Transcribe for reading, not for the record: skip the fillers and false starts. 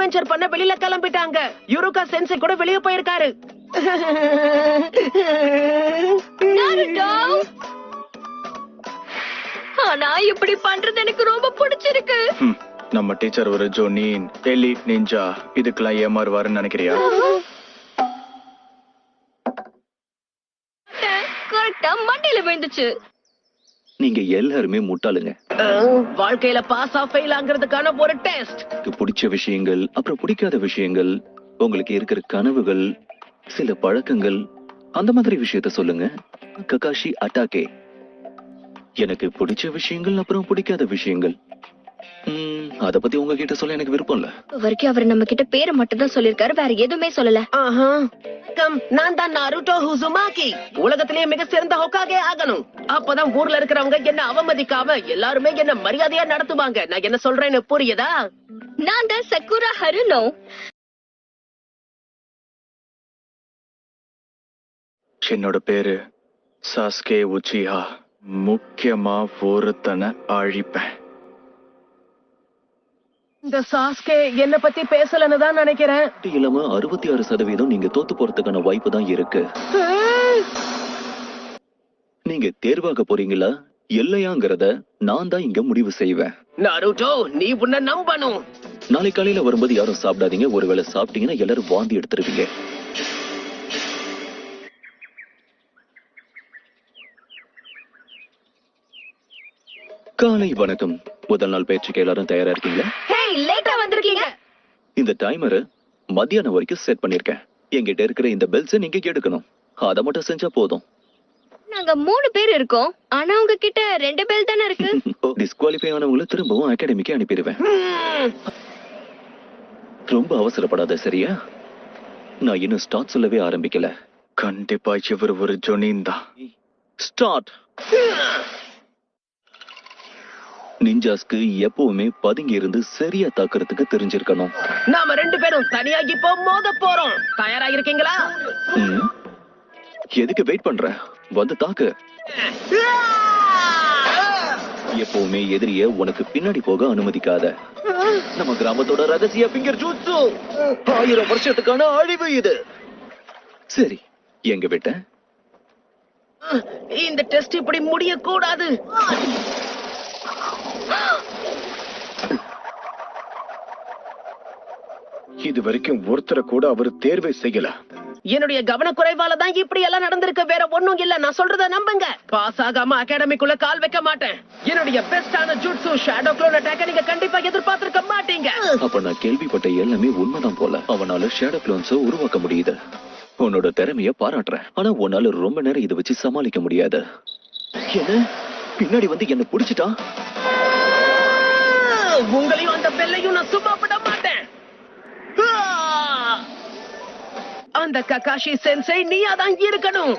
Adventure பண்ண வெளியில கிளம்பிட்டாங்க. யுருகா சென்சை கூட வெளியே போயிருக்காரு. ஆனா இப்படி பண்றது எனக்கு ரொம்ப பிடிச்சிருக்கு. நம்ம டீச்சர் ஒரு ஜோனின் எலிட் நிஞ்சா, இதுக்கெல்லாம் ஏமாறுவாருன்னு நினைக்கிறியா? கரெக்டா மண்டையில விழுந்துச்சு. நீங்க எல்லாருமே முட்டாளுங்க. வாழ்க்கையில பாஸ் ஆ ஃபெயில் ஆங்கிறதுக்கான ஒரு டெஸ்ட். பிடிச்ச விஷயங்கள், அப்புறம் பிடிக்காத விஷயங்கள், உங்களுக்கு இருக்கிற கனவுகள், சில பழக்கங்கள், அந்த மாதிரி விஷயத்த சொல்லுங்க. ககாஷி அட்டாகே. எனக்கு பிடிச்ச விஷயங்கள், அப்புறம் பிடிக்காத விஷயங்கள். அத பத்தி உங்ககிட்ட சொல்ல எனக்கு விருப்பம் இல்ல. வரைக்கும் அவர் நம்ம கிட்ட பேரை மட்டும் தான் சொல்லிருக்காரு, வேற எதுவுமே சொல்லல. நான் தான் நாருட்டோ உசுமாகி. உலகத்திலேயே மிக சிறந்த ஹோக்காகே ஆகணும். அப்பதான் ஊர்ல இருக்கிறவங்க என்ன அவமதிக்காம எல்லாருமே என்ன மரியாதையா நடத்துவாங்க. நான் என்ன சொல்றேன்னு புரியுதா? நான் தான் சக்குரா ஹருனோ. என்னோட பேரு சாஸ்கே உச்சிஹா. முக்கியமா ஒருத்தனை அழிப்பேன். இந்த சாஸ்கே என்ன பத்தி பேசலன்னு தான் நினைக்கிறேன். இல்லாம 66% நீங்க தோத்து போறதுக்கான வாய்ப்பு தான் இருக்கு. நீங்க தேர்வாக போறீங்களா இல்லையாங்கிறத நான் தான் இங்க முடிவு செய்வேன். நாருட்டோ, நீ உன்னை நம்பணும். நாளை காலையில வரும்போது யாரும் சாப்பிடாதீங்க. ஒருவேளை சாப்பிட்டீங்கன்னா எல்லாரும் வாந்தி எடுத்துருவீங்க. காலை வணக்கம். முதல் நாள் பயிற்சிக்கு எல்லாரும் தயாரா இருக்கீங்களா? லேட்டா வந்திருக்கீங்க. இந்த டைமரை மத்தியானம் வரைக்கும் செட் பண்ணிருக்கேன். என்கிட்ட இருக்கிற இந்த பெல்ஸ் நீங்க எடுக்கணும். அதை மட்டும் செஞ்சா போதும். நாங்க 3 பேர் இருக்கோம், ஆனா உங்ககிட்ட 2 பேர் தானே இருக்கு. டிஸ்குவாலிஃபை ஆனவங்களை திரும்பவும் அகாடமிக்கு அனுப்பிடுவேன். ரொம்ப அவசரப்படாத, சரியா? நான் இன்னும் ஸ்டார்ட் சொல்லவே ஆரம்பிக்கல. கண்டிப்பா இவர் ஒரு ஜோனின் தான். ஸ்டார்ட். நிஞ்சாஸ்க்கு எப்பவுமே பதுங்கி இருந்து சரியா தாக்குறதுக்கு தெரிஞ்சிருக்கணும். நாம 2 பேரும் தனியாகி இப்போ மோத போறோம். தயாரா இருக்கீங்களா? எதுக்கு வெயிட் பண்ற? வந்து தாக்கு. எப்பவுமே எதிரிய உனக்கு பின்னாடி போக அனுமதிக்காத. நம்ம கிராமத்தோட ரகசிய பிங்கர் ஜூட்சு. 1000 வருஷத்துக்கான அழிவு இது. சரி, எங்க விட்ட? இந்த டெஸ்ட் இப்படி முடிய கூடாது. இது வரைக்கும் ஒருத்தரை கூட அவர் தேர்வை செய்யல. என்னுடைய கவனக்குறைவால தான் இப்படி எல்லாம் நடந்திருக்கு, வேற ஒண்ணும் இல்ல. நான் சொல்றத நம்புங்க. பாஸ் ஆகாம அகாடமிக்குள்ள கால் வைக்க மாட்டேன். என்னுடைய பெஸ்டான ஜூட்சு ஷேடோ க்ளோன் அட்டாக்க நீங்க கண்டிப்பா எதிர்பார்த்திருக்க மாட்டீங்க. அப்ப நான் கேள்விப்பட்ட எல்லாமே உண்மைதான் போல. அவனால ஷேடோ க்ளோன்ஸ உருவாக்க முடியுது. உன்னோட திறமைய பாராட்டுறேன், ஆனா உன்னால ரொம்ப நேரம் இதை வச்சு சமாளிக்க முடியாது. என்ன பின்னாடி வந்து என்ன புடிச்சிட்டா? உங்களையும் அந்த பெல்லையும் நான் சும்மா விட மாட்டேன். அந்த ககாஷி சென்சை நீயா தான் இருக்கணும்.